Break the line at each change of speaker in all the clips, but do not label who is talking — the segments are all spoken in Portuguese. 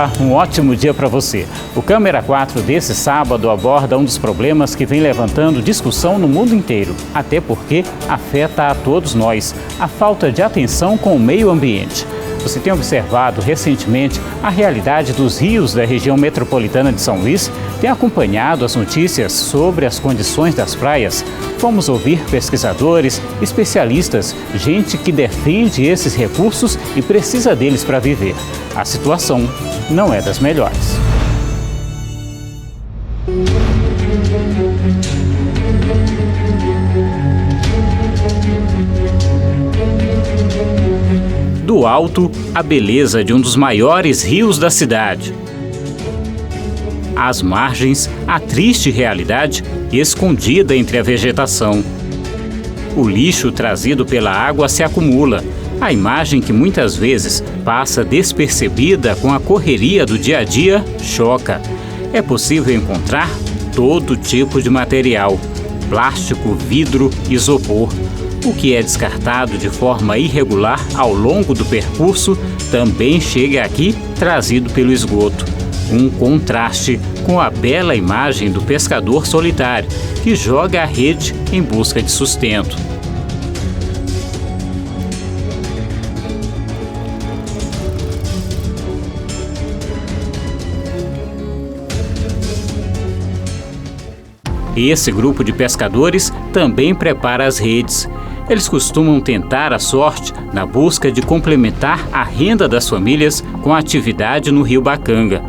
Olá, um ótimo dia para você. O Câmera 4 desse sábado aborda um dos problemas que vem levantando discussão no mundo inteiro, até porque afeta a todos nós, a falta de atenção com o meio ambiente. Você tem observado recentemente a realidade dos rios da região metropolitana de São Luís? Tem acompanhado as notícias sobre as condições das praias? Vamos ouvir pesquisadores, especialistas, gente que defende esses recursos e precisa deles para viver. A situação não é das melhores. Do alto, a beleza de um dos maiores rios da cidade. Às margens, a triste realidade escondida entre a vegetação. O lixo trazido pela água se acumula. A imagem que muitas vezes passa despercebida com a correria do dia a dia choca. É possível encontrar todo tipo de material: plástico, vidro, isopor. O que é descartado de forma irregular ao longo do percurso também chega aqui trazido pelo esgoto. Um contraste com a bela imagem do pescador solitário que joga a rede em busca de sustento. Esse grupo de pescadores também prepara as redes. Eles costumam tentar a sorte na busca de complementar a renda das famílias com a atividade no Rio Bacanga.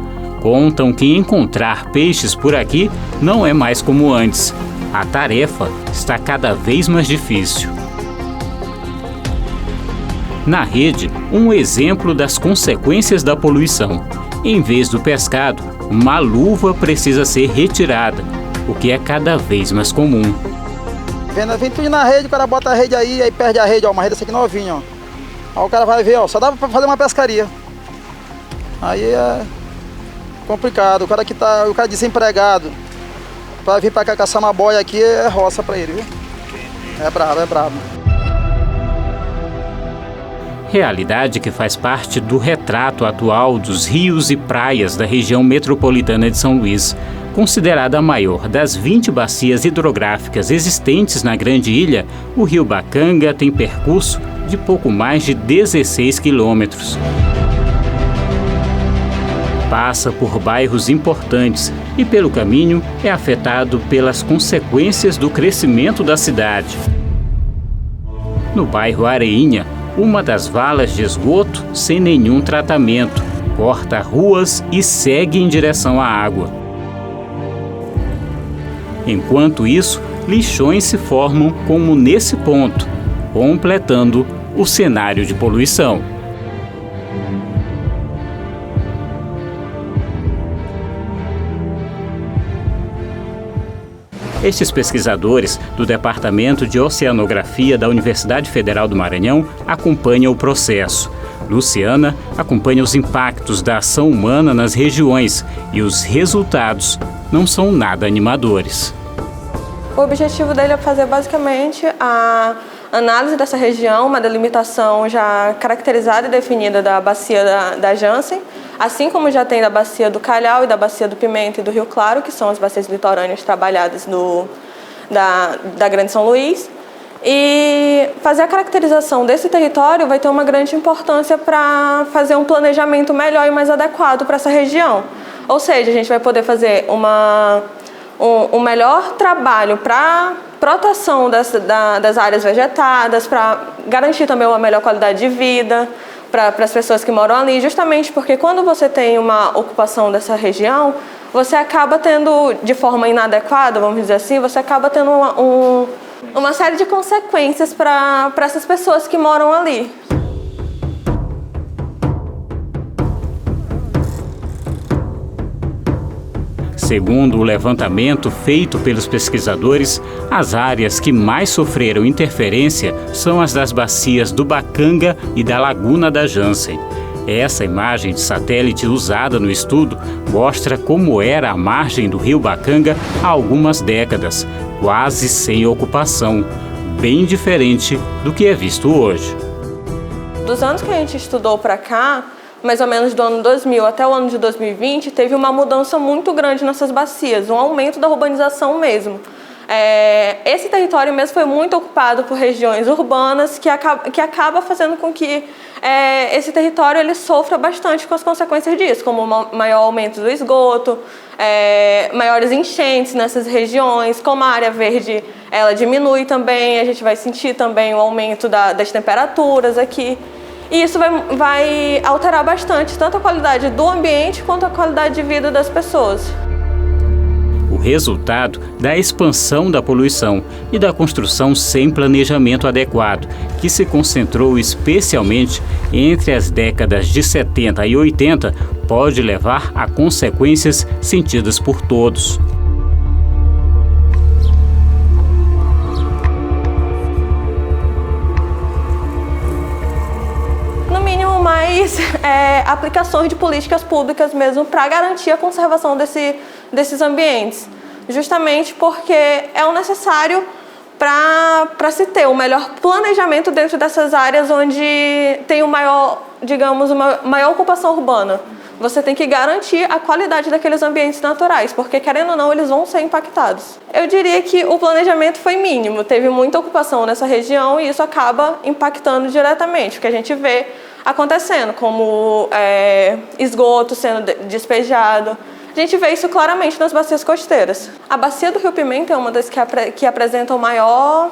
Contam que encontrar peixes por aqui não é mais como antes. A tarefa está cada vez mais difícil. Na rede, um exemplo das consequências da poluição. Em vez do pescado, uma luva precisa ser retirada, o que é cada vem mais comum.
Vem tudo na rede, o cara bota a rede aí perde a rede, ó, uma rede essa aqui novinha, ó. Aí o cara vai ver, ó, só dá pra fazer uma pescaria. Aí é complicado, o cara desempregado, pra vir pra cá caçar uma boia aqui é roça pra ele, viu? É brabo.
Realidade que faz parte do retrato atual dos rios e praias da região metropolitana de São Luís. Considerada a maior das 20 bacias hidrográficas existentes na Grande Ilha, o Rio Bacanga tem percurso de pouco mais de 16 quilômetros. Passa por bairros importantes e, pelo caminho, é afetado pelas consequências do crescimento da cidade. No bairro Areinha, uma das valas de esgoto, sem nenhum tratamento, corta ruas e segue em direção à água. Enquanto isso, lixões se formam como nesse ponto, completando o cenário de poluição. Estes pesquisadores do Departamento de Oceanografia da Universidade Federal do Maranhão acompanham o processo. Luciana acompanha os impactos da ação humana nas regiões e os resultados não são nada animadores.
O objetivo dele é fazer basicamente a análise dessa região, uma delimitação já caracterizada e definida da bacia da Jansen, assim como já tem da bacia do Calhau e da bacia do Pimenta e do Rio Claro, que são as bacias litorâneas trabalhadas da Grande São Luís. E fazer a caracterização desse território vai ter uma grande importância para fazer um planejamento melhor e mais adequado para essa região. Ou seja, a gente vai poder fazer um melhor trabalho para proteção das áreas vegetadas, para garantir também uma melhor qualidade de vida para as pessoas que moram ali, justamente porque quando você tem uma ocupação dessa região, você acaba tendo, de forma inadequada, vamos dizer assim, você acaba tendo uma série de consequências para essas pessoas que moram ali.
Segundo o levantamento feito pelos pesquisadores, as áreas que mais sofreram interferência são as das bacias do Bacanga e da Laguna da Jansen. Essa imagem de satélite usada no estudo mostra como era a margem do rio Bacanga há algumas décadas, quase sem ocupação, bem diferente do que é visto hoje.
Dos anos que a gente estudou para cá, mais ou menos do ano 2000 até o ano de 2020, teve uma mudança muito grande nessas bacias, um aumento da urbanização mesmo. Esse território mesmo foi muito ocupado por regiões urbanas, que acaba fazendo com que esse território ele sofra bastante com as consequências disso, como o maior aumento do esgoto, maiores enchentes nessas regiões, como a área verde ela diminui também, a gente vai sentir também o aumento das temperaturas aqui. E isso vai alterar bastante tanto a qualidade do ambiente quanto a qualidade de vida das pessoas.
O resultado da expansão da poluição e da construção sem planejamento adequado, que se concentrou especialmente entre as décadas de 70 e 80, pode levar a consequências sentidas por todos.
No mínimo, mais aplicações de políticas públicas mesmo para garantir a conservação desses ambientes, justamente porque é o necessário para se ter o melhor planejamento dentro dessas áreas onde tem uma maior ocupação urbana. Você tem que garantir a qualidade daqueles ambientes naturais, porque querendo ou não, eles vão ser impactados. Eu diria que o planejamento foi mínimo, teve muita ocupação nessa região e isso acaba impactando diretamente, o que a gente vê acontecendo, como esgoto sendo despejado. A gente vê isso claramente nas bacias costeiras. A bacia do Rio Pimenta é uma das que apresentam maior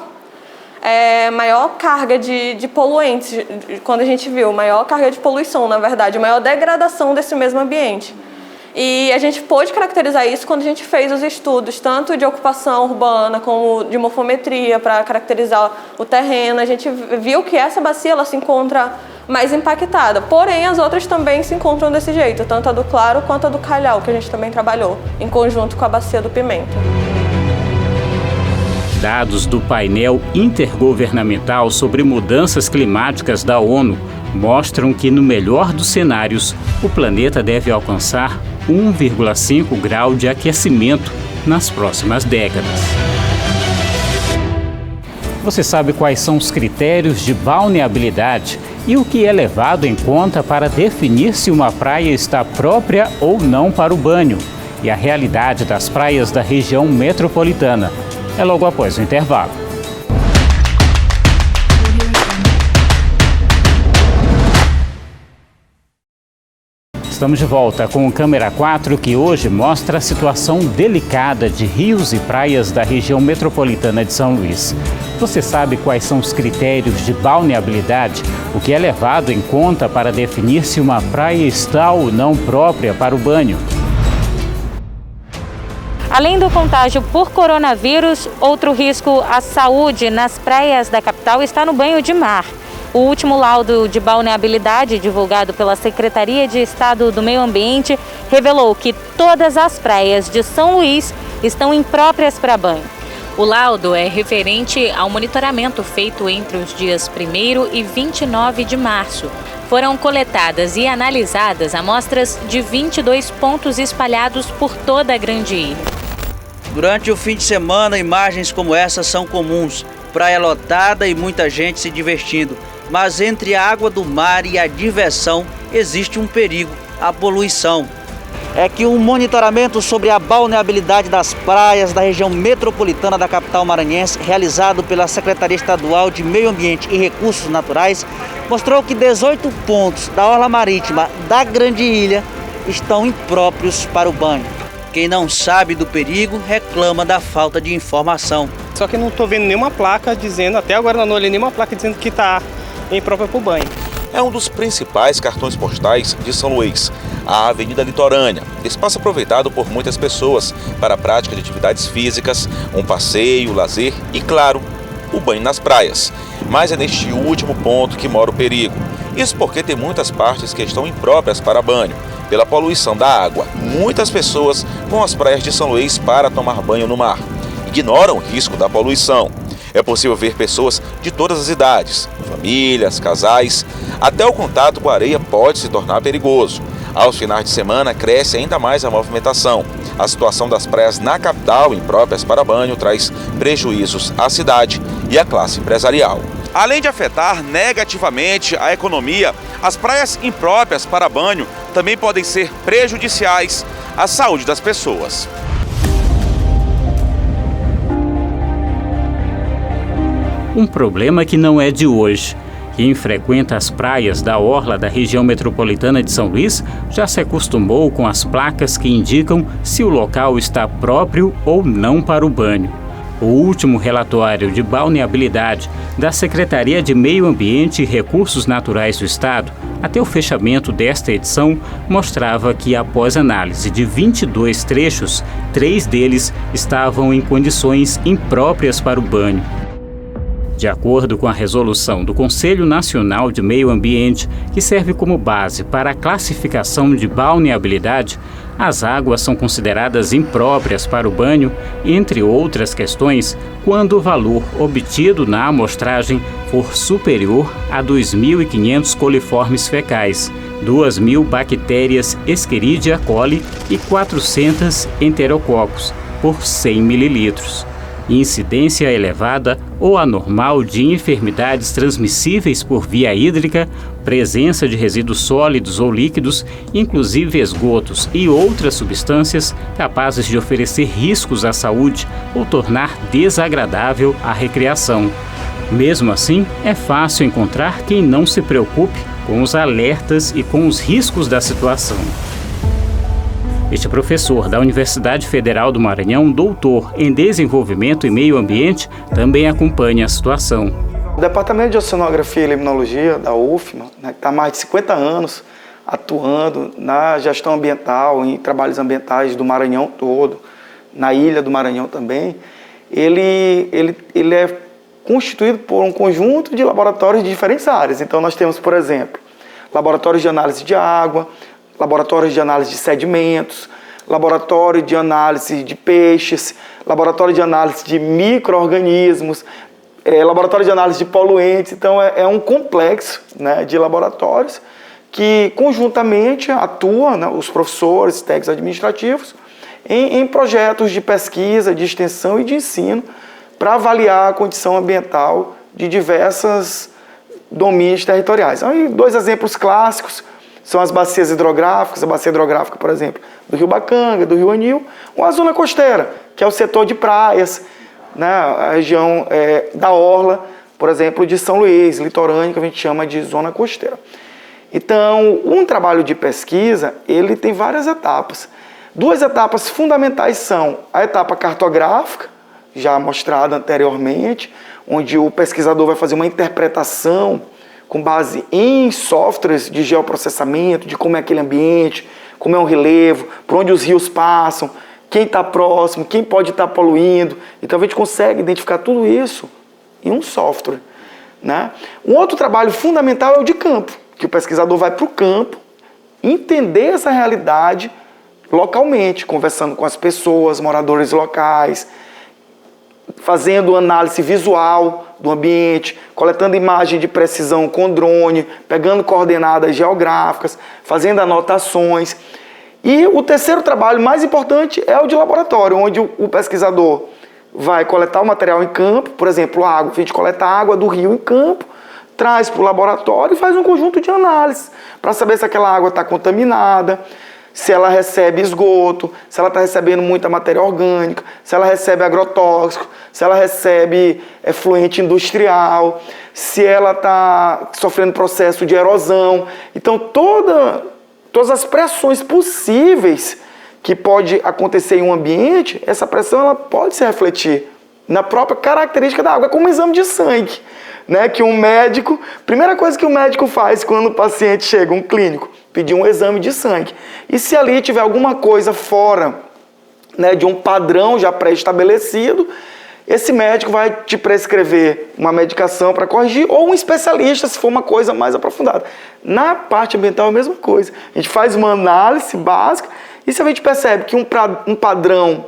carga de poluentes, quando a gente viu, maior carga de poluição, na verdade, maior degradação desse mesmo ambiente. E a gente pôde caracterizar isso quando a gente fez os estudos, tanto de ocupação urbana como de morfometria, para caracterizar o terreno. A gente viu que essa bacia ela se encontra mais impactada, porém as outras também se encontram desse jeito, tanto a do Claro quanto a do Calhau, que a gente também trabalhou, em conjunto com a bacia do Pimenta.
Dados do painel intergovernamental sobre mudanças climáticas da ONU mostram que, no melhor dos cenários, o planeta deve alcançar 1,5 grau de aquecimento nas próximas décadas. Você sabe quais são os critérios de balneabilidade e o que é levado em conta para definir se uma praia está própria ou não para o banho, e a realidade das praias da região metropolitana. É logo após o intervalo. Estamos de volta com o Câmera 4, que hoje mostra a situação delicada de rios e praias da região metropolitana de São Luís. Você sabe quais são os critérios de balneabilidade, o que é levado em conta para definir se uma praia está ou não própria para o banho?
Além do contágio por coronavírus, outro risco à saúde nas praias da capital está no banho de mar. O último laudo de balneabilidade divulgado pela Secretaria de Estado do Meio Ambiente revelou que todas as praias de São Luís estão impróprias para banho. O laudo é referente ao monitoramento feito entre os dias 1º e 29 de março. Foram coletadas e analisadas amostras de 22 pontos espalhados por toda a Grande Ilha.
Durante o fim de semana, imagens como essa são comuns. Praia lotada e muita gente se divertindo. Mas entre a água do mar e a diversão existe um perigo, a poluição. É que um monitoramento sobre a balneabilidade das praias da região metropolitana da capital maranhense, realizado pela Secretaria Estadual de Meio Ambiente e Recursos Naturais, mostrou que 18 pontos da orla marítima da Grande Ilha estão impróprios para o banho. Quem não sabe do perigo reclama da falta de informação.
Só que não estou vendo nenhuma placa dizendo, até agora não olhei nenhuma placa dizendo que está imprópria para o banho.
É um dos principais cartões postais de São Luís, a Avenida Litorânea, espaço aproveitado por muitas pessoas para a prática de atividades físicas, um passeio, lazer e, claro, o banho nas praias. Mas é neste último ponto que mora o perigo. Isso porque tem muitas partes que estão impróprias para banho, pela poluição da água. Muitas pessoas vão às praias de São Luís para tomar banho no mar. Ignoram o risco da poluição. É possível ver pessoas de todas as idades, famílias, casais. Até o contato com a areia pode se tornar perigoso. Aos finais de semana, cresce ainda mais a movimentação. A situação das praias na capital, impróprias para banho, traz prejuízos à cidade e à classe empresarial. Além de afetar negativamente a economia, as praias impróprias para banho também podem ser prejudiciais à saúde das pessoas.
Um problema que não é de hoje. Quem frequenta as praias da orla da região metropolitana de São Luís já se acostumou com as placas que indicam se o local está próprio ou não para o banho. O último relatório de balneabilidade da Secretaria de Meio Ambiente e Recursos Naturais do Estado, até o fechamento desta edição, mostrava que, após análise de 22 trechos, 3 deles estavam em condições impróprias para o banho. De acordo com a resolução do Conselho Nacional de Meio Ambiente, que serve como base para a classificação de balneabilidade, as águas são consideradas impróprias para o banho, entre outras questões, quando o valor obtido na amostragem for superior a 2.500 coliformes fecais, 2.000 bactérias Escherichia coli e 400 enterococos por 100 mililitros. Incidência elevada ou anormal de enfermidades transmissíveis por via hídrica, presença de resíduos sólidos ou líquidos, inclusive esgotos e outras substâncias capazes de oferecer riscos à saúde ou tornar desagradável a recreação. Mesmo assim, é fácil encontrar quem não se preocupe com os alertas e com os riscos da situação. Este professor da Universidade Federal do Maranhão, doutor em Desenvolvimento e Meio Ambiente, também acompanha a situação.
O Departamento de Oceanografia e Limnologia da UFMA, que está há mais de 50 anos atuando na gestão ambiental, em trabalhos ambientais do Maranhão todo, na ilha do Maranhão também, ele é constituído por um conjunto de laboratórios de diferentes áreas. Então nós temos, por exemplo, laboratórios de análise de água, laboratórios de análise de sedimentos, laboratório de análise de peixes, laboratório de análise de micro-organismos, laboratório de análise de poluentes. Então é um complexo, né, de laboratórios que conjuntamente atuam, né, os professores, técnicos administrativos, em projetos de pesquisa, de extensão e de ensino para avaliar a condição ambiental de diversos domínios territoriais. Aí, 2 exemplos clássicos são as bacias hidrográficas, a bacia hidrográfica, por exemplo, do Rio Bacanga, do Rio Anil, ou a zona costeira, que é o setor de praias, né, a região da orla, por exemplo, de São Luís, litorânea, que a gente chama de zona costeira. Então, um trabalho de pesquisa, ele tem várias etapas. 2 etapas fundamentais são a etapa cartográfica, já mostrada anteriormente, onde o pesquisador vai fazer uma interpretação com base em softwares de geoprocessamento, de como é aquele ambiente, como é o relevo, por onde os rios passam, quem está próximo, quem pode estar poluindo. Então a gente consegue identificar tudo isso em um software, né? Um outro trabalho fundamental é o de campo, que o pesquisador vai para o campo entender essa realidade localmente, conversando com as pessoas, moradores locais, fazendo análise visual do ambiente, coletando imagem de precisão com drone, pegando coordenadas geográficas, fazendo anotações. E o terceiro trabalho mais importante é o de laboratório, onde o pesquisador vai coletar o material em campo, por exemplo, a água, a gente coleta a água do rio em campo, traz para o laboratório e faz um conjunto de análises para saber se aquela água está contaminada, se ela recebe esgoto, se ela está recebendo muita matéria orgânica, se ela recebe agrotóxico, se ela recebe efluente industrial, se ela está sofrendo processo de erosão. Então, todas as pressões possíveis que pode acontecer em um ambiente, essa pressão ela pode se refletir na própria característica da água, como um exame de sangue, né? Que um médico, primeira coisa que o médico faz quando o paciente chega, um clínico, pedir um exame de sangue. E se ali tiver alguma coisa fora, né, de um padrão já pré-estabelecido, esse médico vai te prescrever uma medicação para corrigir, ou um especialista, se for uma coisa mais aprofundada. Na parte ambiental é a mesma coisa. A gente faz uma análise básica e se a gente percebe que um padrão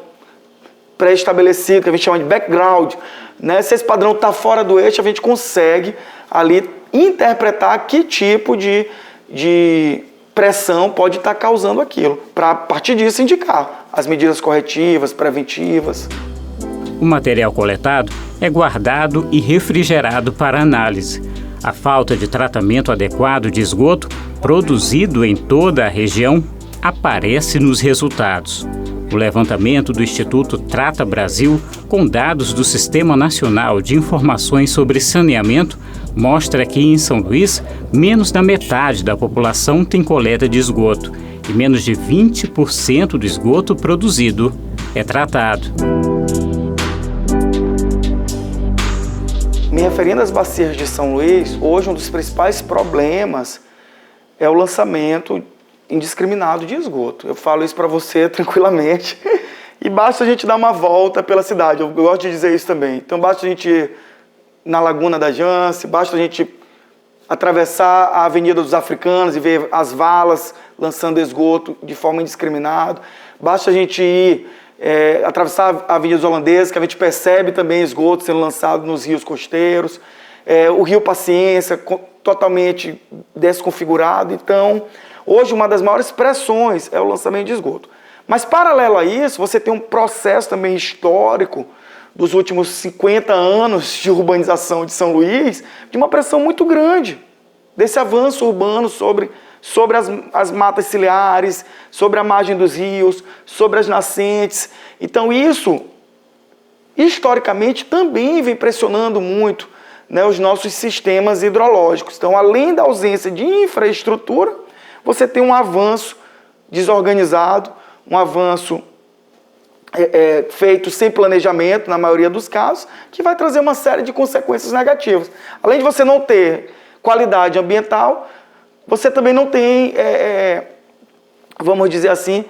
pré-estabelecido, que a gente chama de background, né, se esse padrão está fora do eixo, a gente consegue ali interpretar que tipo de pressão pode estar causando aquilo, para a partir disso indicar as medidas corretivas, preventivas.
O material coletado é guardado e refrigerado para análise. A falta de tratamento adequado de esgoto, produzido em toda a região, aparece nos resultados. O levantamento do Instituto Trata Brasil, com dados do Sistema Nacional de Informações sobre Saneamento, mostra que em São Luís, menos da metade da população tem coleta de esgoto e menos de 20% do esgoto produzido é tratado.
Me referindo às bacias de São Luís, hoje um dos principais problemas é o lançamento indiscriminado de esgoto. Eu falo isso para você tranquilamente e basta a gente dar uma volta pela cidade, eu gosto de dizer isso também. Então basta a gente ir na Laguna da Jance, basta a gente atravessar a Avenida dos Africanos e ver as valas lançando esgoto de forma indiscriminada, basta a gente ir atravessar a Avenida dos Holandeses, que a gente percebe também esgoto sendo lançado nos rios costeiros, o Rio Paciência totalmente desconfigurado. Então, hoje uma das maiores pressões é o lançamento de esgoto. Mas paralelo a isso, você tem um processo também histórico dos últimos 50 anos de urbanização de São Luís, de uma pressão muito grande desse avanço urbano sobre as matas ciliares, sobre a margem dos rios, sobre as nascentes. Então isso, historicamente, também vem pressionando muito, né, os nossos sistemas hidrológicos. Então, além da ausência de infraestrutura, você tem um avanço desorganizado, um avanço feito sem planejamento, na maioria dos casos, que vai trazer uma série de consequências negativas. Além de você não ter qualidade ambiental, você também não tem, vamos dizer assim,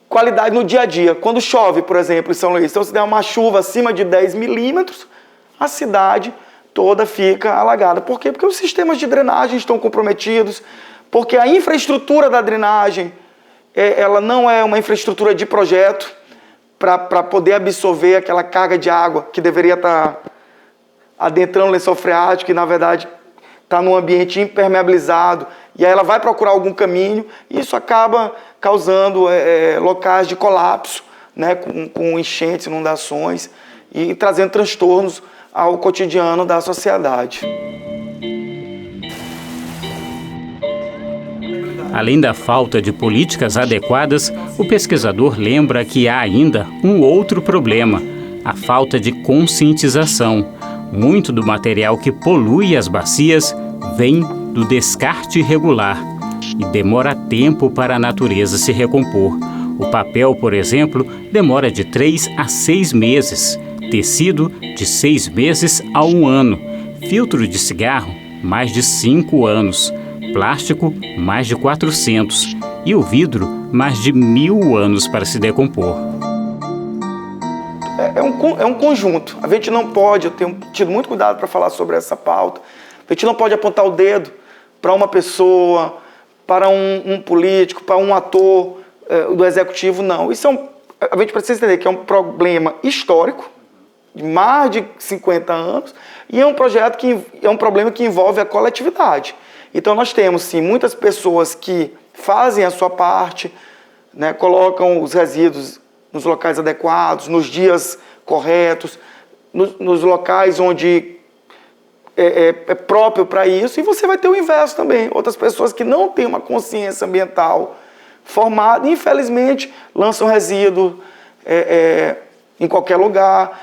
qualidade no dia a dia. Quando chove, por exemplo, em São Luís, então se der uma chuva acima de 10 milímetros, a cidade toda fica alagada. Por quê? Porque os sistemas de drenagem estão comprometidos, porque a infraestrutura da drenagem, ela não é uma infraestrutura de projeto para poder absorver aquela carga de água que deveria estar adentrando o lençol freático e, na verdade, está num ambiente impermeabilizado, e aí ela vai procurar algum caminho, e isso acaba causando locais de colapso, né, com enchentes, inundações, e trazendo transtornos ao cotidiano da sociedade.
Além da falta de políticas adequadas, o pesquisador lembra que há ainda um outro problema: a falta de conscientização. Muito do material que polui as bacias vem do descarte irregular e demora tempo para a natureza se recompor. O papel, por exemplo, demora de 3 a 6 meses, tecido de 6 meses a 1 ano, filtro de cigarro, mais de 5 anos, plástico, mais de 400 e o vidro, mais de 1000 anos para se decompor.
É um conjunto. A gente não pode, eu tenho tido muito cuidado para falar sobre essa pauta, a gente não pode apontar o dedo para uma pessoa, para um político, para um ator do executivo, não. Isso a gente precisa entender que é um problema histórico, de mais de 50 anos, e é um problema que envolve a coletividade. Então nós temos, sim, muitas pessoas que fazem a sua parte, né, colocam os resíduos nos locais adequados, nos dias corretos, nos locais onde é próprio para isso, e você vai ter o inverso também. Outras pessoas que não têm uma consciência ambiental formada, infelizmente, lançam resíduo em qualquer lugar,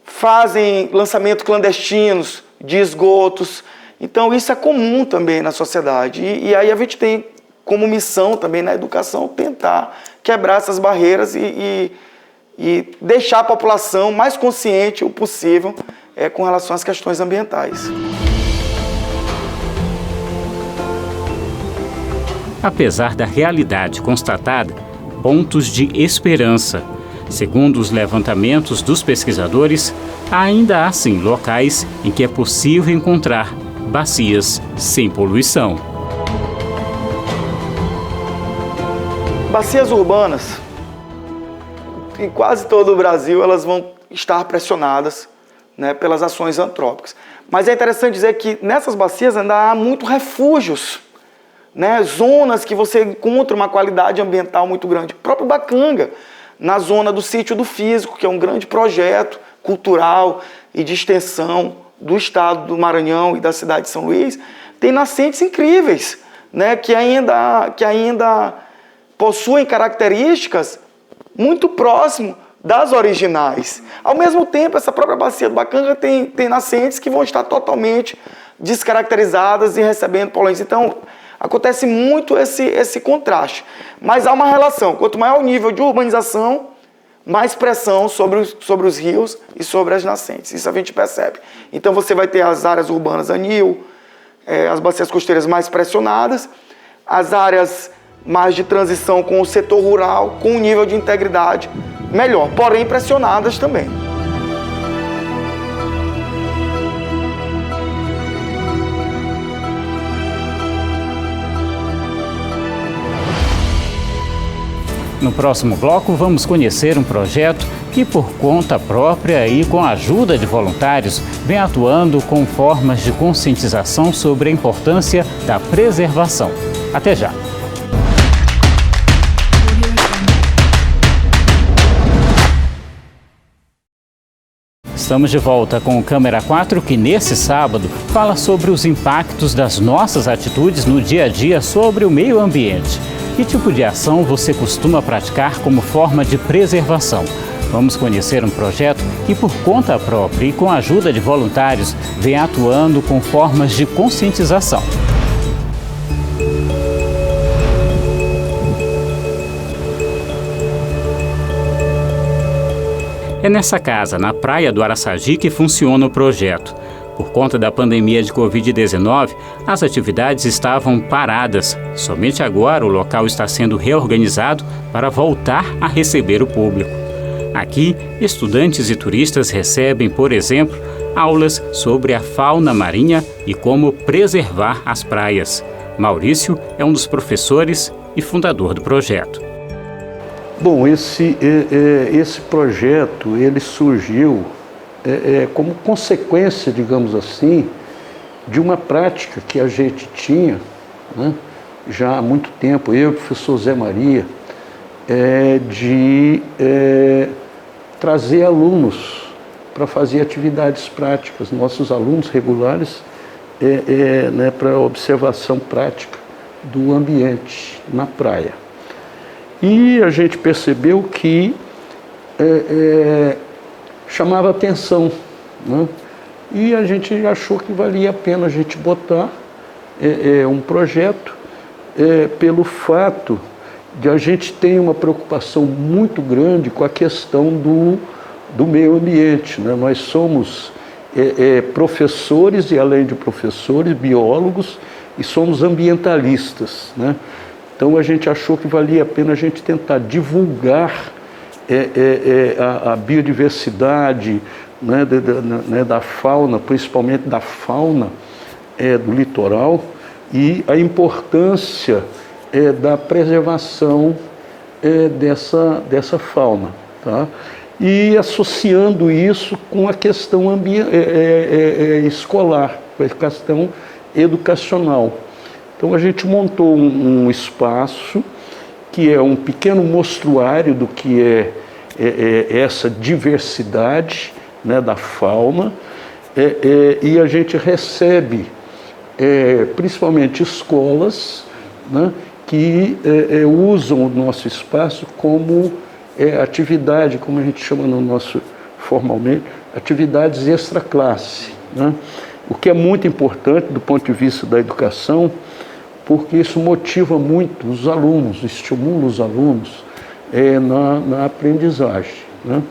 fazem lançamentos clandestinos de esgotos. Então isso é comum também na sociedade. E aí a gente tem como missão também na educação tentar quebrar essas barreiras e deixar a população mais consciente o possível com relação às questões ambientais.
Apesar da realidade constatada, pontos de esperança. Segundo os levantamentos dos pesquisadores, ainda há sim locais em que é possível encontrar bacias sem poluição.
Bacias urbanas, em quase todo o Brasil, elas vão estar pressionadas, né, pelas ações antrópicas. Mas é interessante dizer que nessas bacias ainda há muitos refúgios, né, zonas que você encontra uma qualidade ambiental muito grande. O próprio Bacanga, na zona do Sítio do Físico, que é um grande projeto cultural e de extensão do estado do Maranhão e da cidade de São Luís, tem nascentes incríveis, né, que ainda possuem características muito próximas das originais. Ao mesmo tempo, essa própria bacia do Bacanga tem nascentes que vão estar totalmente descaracterizadas e recebendo poluentes. Então, acontece muito esse contraste. Mas há uma relação. Quanto maior o nível de urbanização, mais pressão sobre os rios e sobre as nascentes. Isso a gente percebe. Então, você vai ter as áreas urbanas anil, as bacias costeiras mais pressionadas, as áreas mais de transição com o setor rural, com um nível de integridade melhor, porém pressionadas também.
No próximo bloco, vamos conhecer um projeto que, por conta própria e com a ajuda de voluntários, vem atuando com formas de conscientização sobre a importância da preservação. Até já! Estamos de volta com o Câmera 4, que nesse sábado fala sobre os impactos das nossas atitudes no dia a dia sobre o meio ambiente. Que tipo de ação você costuma praticar como forma de preservação? Vamos conhecer um projeto que, por conta própria e com a ajuda de voluntários, vem atuando com formas de conscientização. É nessa casa, na praia do Araçagi, que funciona o projeto. Por conta da pandemia de Covid-19, as atividades estavam paradas. Somente agora o local está sendo reorganizado para voltar a receber o público. Aqui, estudantes e turistas recebem, por exemplo, aulas sobre a fauna marinha e como preservar as praias. Maurício é um dos professores e fundador do projeto.
Bom, esse projeto ele surgiu como consequência, digamos assim, de uma prática que a gente tinha, né, já há muito tempo, eu e o professor Zé Maria, de trazer alunos para fazer atividades práticas, nossos alunos regulares, né, para observação prática do ambiente na praia. E a gente percebeu que chamava atenção, né? E a gente achou que valia a pena a gente botar um projeto pelo fato de a gente ter uma preocupação muito grande com a questão do meio ambiente, né? Nós somos professores e, além de professores, biólogos e somos ambientalistas, né? Então a gente achou que valia a pena a gente tentar divulgar a biodiversidade, né, da fauna, principalmente da fauna do litoral, e a importância da preservação dessa fauna, tá? E associando isso com a questão escolar, com a questão educacional. Então a gente montou um espaço que é um pequeno mostruário do que é essa diversidade, né, da fauna, e a gente recebe principalmente escolas, né, que usam o nosso espaço como atividade, como a gente chama no nosso formalmente, atividades extra-classe, né? O que é muito importante do ponto de vista da educação, porque isso motiva muito os alunos, estimula os alunos na aprendizagem, né?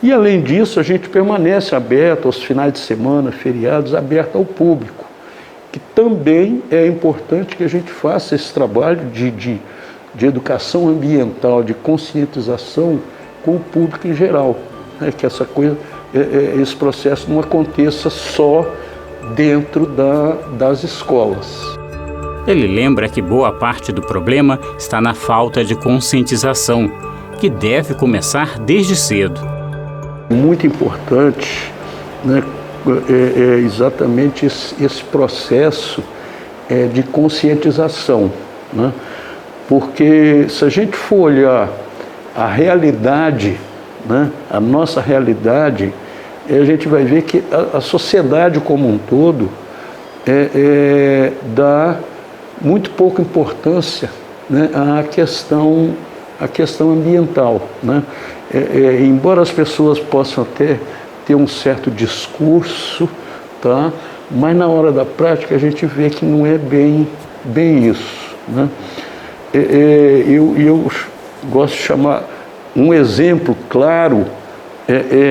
E além disso, a gente permanece aberto aos finais de semana, feriados, aberto ao público, que também é importante que a gente faça esse trabalho de educação ambiental, de conscientização com o público em geral, né? Que essa coisa, esse processo não aconteça só dentro das escolas.
Ele lembra que boa parte do problema está na falta de conscientização, que deve começar desde cedo.
Muito importante, né, exatamente esse processo de conscientização, né? Porque se a gente for olhar a realidade, né, a nossa realidade, a gente vai ver que a sociedade como um todo dá muito pouca importância, né, à questão ambiental, né? Embora as pessoas possam até ter um certo discurso, tá? Mas na hora da prática a gente vê que não é bem isso, né? Eu gosto de chamar um exemplo claro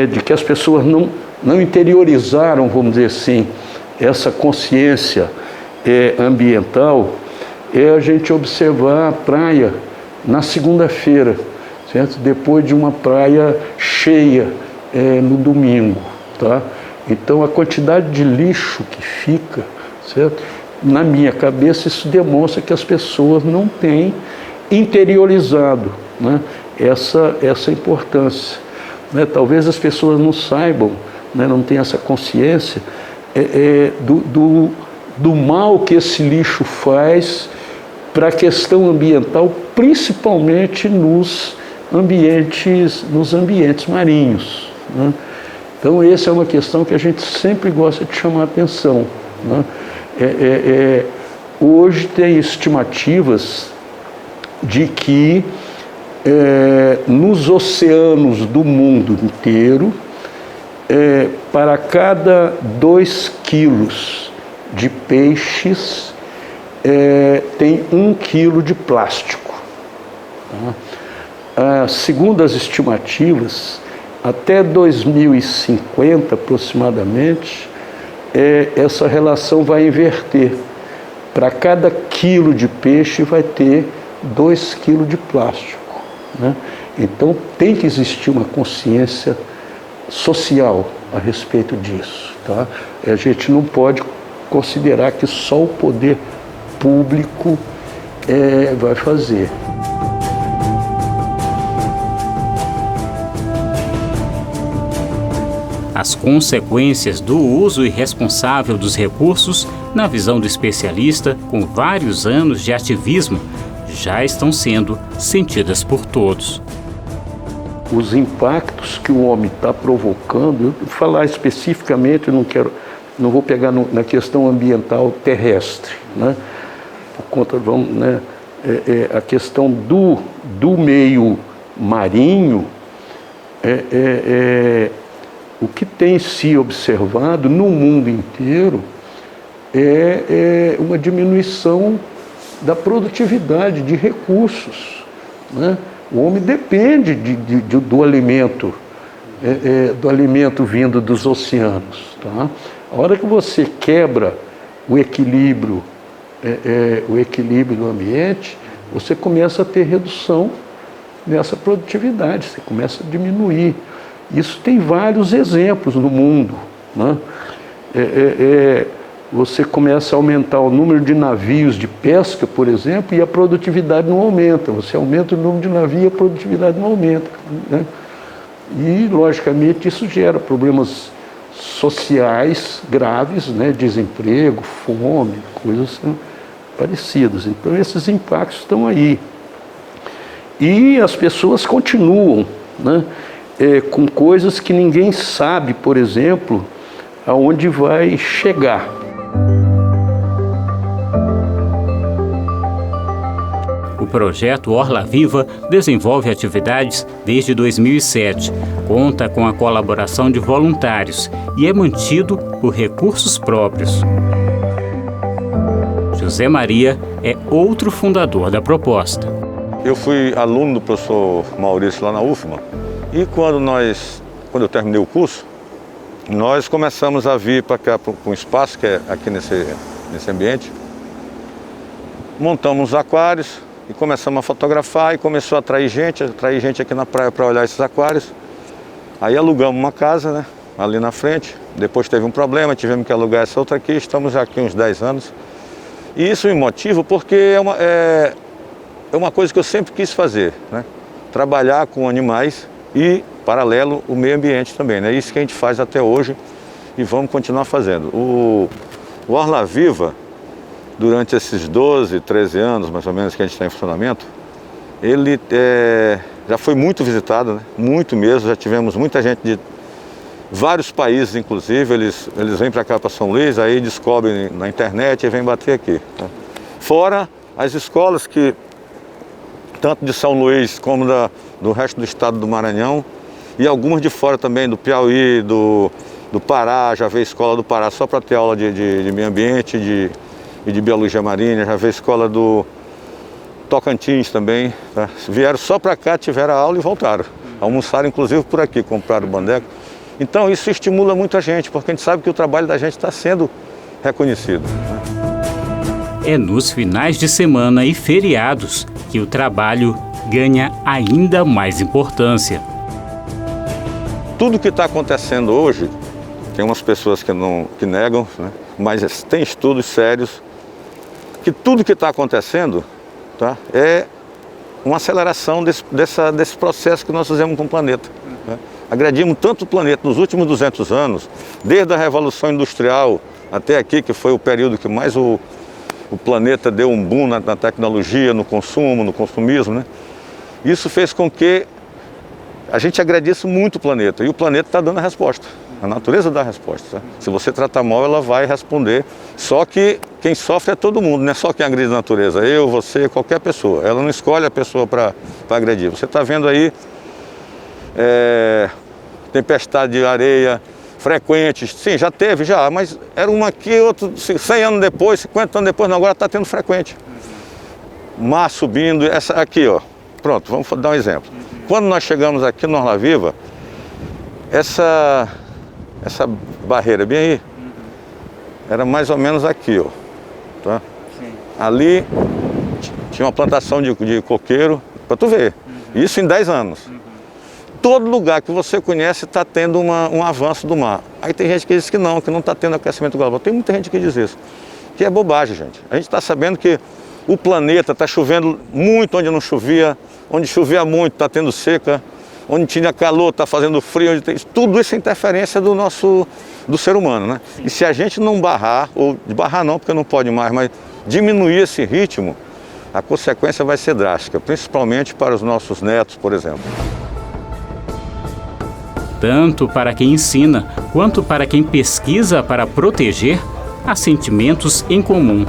de que as pessoas não interiorizaram, vamos dizer assim, essa consciência ambiental, é a gente observar a praia na segunda-feira, certo? Depois de uma praia cheia no domingo, tá? Então a quantidade de lixo que fica, certo? Na minha cabeça isso demonstra que as pessoas não têm interiorizado, né, essa importância, né? Talvez as pessoas não saibam, né, não tenham essa consciência do mal que esse lixo faz para a questão ambiental, principalmente nos ambientes marinhos, né? Então essa é uma questão que a gente sempre gosta de chamar a atenção, né? Hoje tem estimativas de que nos oceanos do mundo inteiro, para cada 2 quilos de peixes, tem 1 quilo de plástico, tá? Segundo as estimativas, até 2050 aproximadamente, essa relação vai inverter. Para cada quilo de peixe vai ter 2 quilos de plástico, né? Então tem que existir uma consciência social a respeito disso, tá? A gente não pode considerar que só o poder público vai fazer.
As consequências do uso irresponsável dos recursos, na visão do especialista, com vários anos de ativismo, já estão sendo sentidas por todos.
Os impactos que o homem está provocando, eu falar especificamente, não vou pegar na questão ambiental terrestre, né? Por conta, né, a questão do meio marinho, o que tem se observado no mundo inteiro é uma diminuição da produtividade de recursos, né? O homem depende do alimento, do alimento vindo dos oceanos, tá? A hora que você quebra o equilíbrio do ambiente, você começa a ter redução nessa produtividade, você começa a diminuir. Isso tem vários exemplos no mundo, né? Você começa a aumentar o número de navios de pesca, por exemplo, e a produtividade não aumenta. Você aumenta o número de navios e a produtividade não aumenta, né? E, logicamente, isso gera problemas sociais graves, né? Desemprego, fome, coisas parecidas. Então, esses impactos estão aí. E as pessoas continuam, né, com coisas que ninguém sabe, por exemplo, aonde vai chegar.
O projeto Orla Viva desenvolve atividades desde 2007, conta com a colaboração de voluntários e é mantido por recursos próprios. José Maria é outro fundador da proposta.
Eu fui aluno do professor Maurício lá na UFMA e quando eu terminei o curso, nós começamos a vir para cá, para um espaço que é aqui nesse ambiente. Montamos os aquários e começamos a fotografar e começou a atrair gente aqui na praia para olhar esses aquários. Aí alugamos uma casa, né, ali na frente. Depois teve um problema, tivemos que alugar essa outra aqui. Estamos aqui uns 10 anos. E isso me motiva porque é uma coisa que eu sempre quis fazer, né? Trabalhar com animais e, paralelo, o meio ambiente também, né? Isso que a gente faz até hoje e vamos continuar fazendo. O Orla Viva, durante esses 12, 13 anos, mais ou menos, que a gente está em funcionamento, ele já foi muito visitada, né? Muito mesmo, já tivemos muita gente de vários países, inclusive, eles vêm para cá, para São Luís, aí descobrem na internet e vêm bater aqui. Tá? Fora as escolas que, tanto de São Luís como do resto do estado do Maranhão, e algumas de fora também, do Piauí, do Pará, já veio escola do Pará só para ter aula de meio ambiente e de biologia marinha, já veio escola do Tocantins também, tá? Vieram só para cá, tiveram a aula e voltaram. Almoçaram inclusive por aqui, compraram bandeca. Então isso estimula muito a gente, porque a gente sabe que o trabalho da gente está sendo reconhecido.
É nos finais de semana e feriados que o trabalho ganha ainda mais importância.
Tudo que está acontecendo hoje, tem umas pessoas que negam, né? Mas tem estudos sérios, que tudo que está acontecendo, tá, é uma aceleração desse processo que nós fizemos com o planeta. Né? Agredimos tanto o planeta nos últimos 200 anos, desde a Revolução Industrial até aqui, que foi o período que mais o planeta deu um boom na tecnologia, no consumo, no consumismo, né? Isso fez com que a gente agredisse muito o planeta, e o planeta está dando a resposta. A natureza dá a resposta. Tá? Se você tratar mal, ela vai responder. Só que quem sofre é todo mundo, não é só quem agride a natureza. Eu, você, qualquer pessoa. Ela não escolhe a pessoa para agredir. Você está vendo aí tempestade de areia frequentes. Sim, já teve, mas era uma aqui, outra 100 anos depois, 50 anos depois, não, agora está tendo frequente. Mar subindo, essa aqui, ó. Pronto, vamos dar um exemplo. Quando nós chegamos aqui no Orla Viva, essa barreira bem aí, era mais ou menos aqui, ó. Tá? Ali tinha uma plantação de coqueiro, para tu ver, isso em 10 anos. Todo lugar que você conhece está tendo um avanço do mar. Aí tem gente que diz que não está tendo aquecimento global. Tem muita gente que diz isso, que é bobagem, gente. A gente está sabendo que o planeta está chovendo muito onde não chovia, onde chovia muito está tendo seca, onde tinha calor está fazendo frio, tudo isso é interferência do ser humano, né? E se a gente não barrar, ou barrar não, porque não pode mais, mas diminuir esse ritmo, a consequência vai ser drástica, principalmente para os nossos netos, por exemplo.
Tanto para quem ensina, quanto para quem pesquisa para proteger, há sentimentos em comum.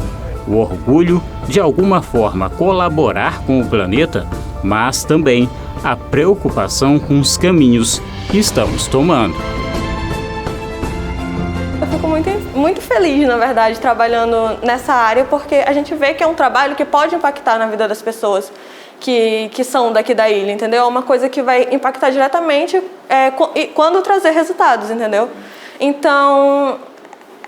O orgulho de alguma forma colaborar com o planeta, mas também a preocupação com os caminhos que estamos tomando.
Eu fico muito feliz, na verdade, trabalhando nessa área, porque a gente vê que é um trabalho que pode impactar na vida das pessoas que são daqui da ilha, entendeu? É uma coisa que vai impactar diretamente quando trazer resultados, entendeu? Então,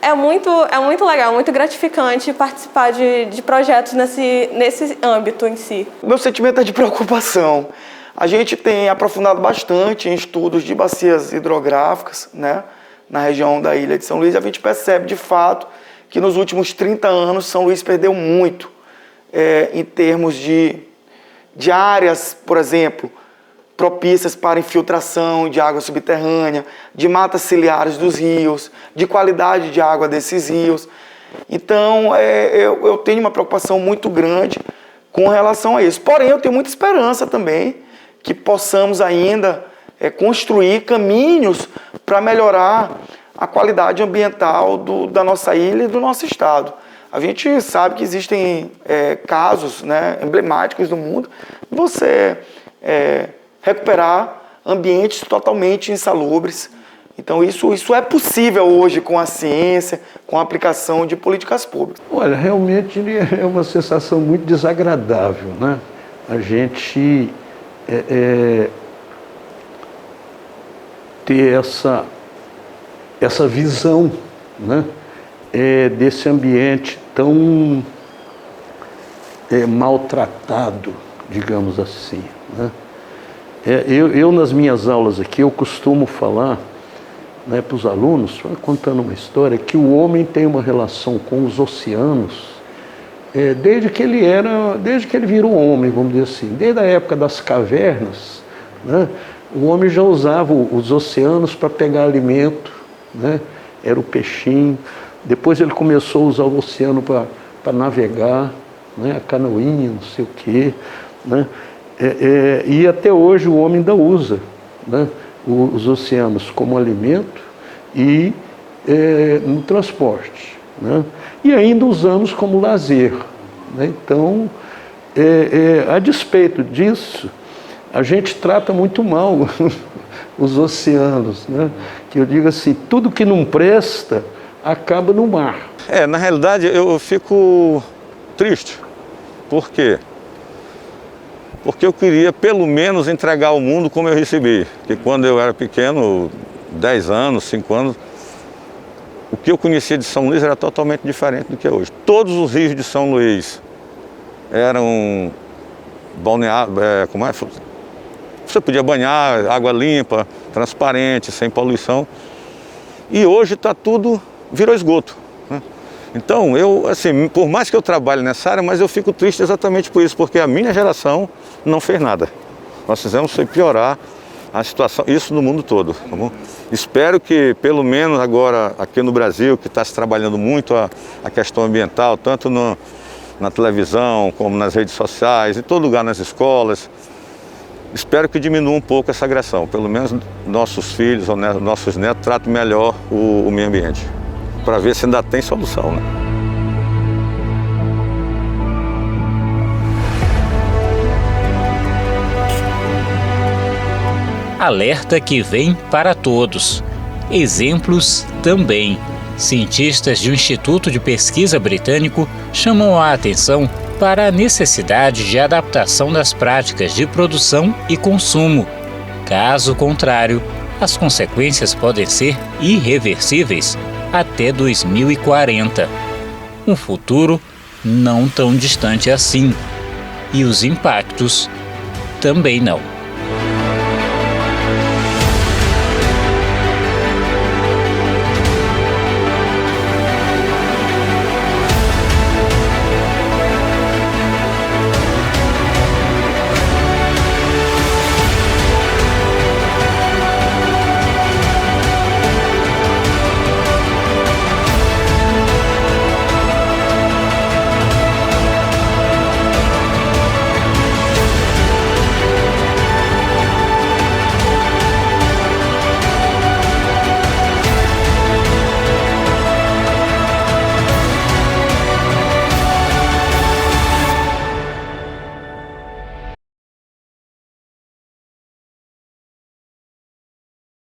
é muito legal, muito gratificante participar de projetos nesse âmbito em si.
Meu sentimento é de preocupação. A gente tem aprofundado bastante em estudos de bacias hidrográficas, né, na região da ilha de São Luís. A gente percebe, de fato, que nos últimos 30 anos São Luís perdeu muito em termos de áreas, por exemplo, propícias para infiltração de água subterrânea, de matas ciliares dos rios, de qualidade de água desses rios. Então, eu tenho uma preocupação muito grande com relação a isso. Porém, eu tenho muita esperança também que possamos ainda construir caminhos para melhorar a qualidade ambiental da nossa ilha e do nosso estado. A gente sabe que existem casos, né, emblemáticos do mundo de você recuperar ambientes totalmente insalubres. Então isso é possível hoje com a ciência, com a aplicação de políticas públicas.
Olha, realmente é uma sensação muito desagradável, né? A gente ter essa visão, né, desse ambiente tão maltratado, digamos assim, né? Eu nas minhas aulas aqui, eu costumo falar, né, para os alunos, contando uma história, que o homem tem uma relação com os oceanos desde que ele virou homem, vamos dizer assim, desde a época das cavernas, né, o homem já usava os oceanos para pegar alimento, né, era o peixinho. Depois ele começou a usar o oceano para navegar, né, a canoinha, não sei o quê, né? E até hoje o homem ainda usa, né, os oceanos como alimento e no transporte, né, e ainda usamos como lazer, né. Então, a despeito disso, a gente trata muito mal os oceanos, né, que eu digo assim, tudo que não presta acaba no mar.
Na realidade eu fico triste. Por quê? Porque eu queria pelo menos entregar ao mundo como eu recebi. Porque quando eu era pequeno, 10 anos, 5 anos, o que eu conhecia de São Luís era totalmente diferente do que é hoje. Todos os rios de São Luís eram balneados, você podia banhar, água limpa, transparente, sem poluição. E hoje está tudo, virou esgoto, né? Então, assim, por mais que eu trabalhe nessa área, mas eu fico triste exatamente por isso, porque a minha geração não fez nada. Nós fizemos foi piorar a situação, isso no mundo todo, tá bom? Espero que, pelo menos agora aqui no Brasil, que está se trabalhando muito a questão ambiental, tanto na televisão, como nas redes sociais, em todo lugar, nas escolas, espero que diminua um pouco essa agressão. Pelo menos nossos filhos ou nossos netos tratem melhor o meio ambiente, para ver se ainda tem solução, né?
Alerta que vem para todos. Exemplos também. Cientistas de um instituto de pesquisa britânico chamam a atenção para a necessidade de adaptação das práticas de produção e consumo. Caso contrário, as consequências podem ser irreversíveis até 2040. Um futuro não tão distante assim. E os impactos também não.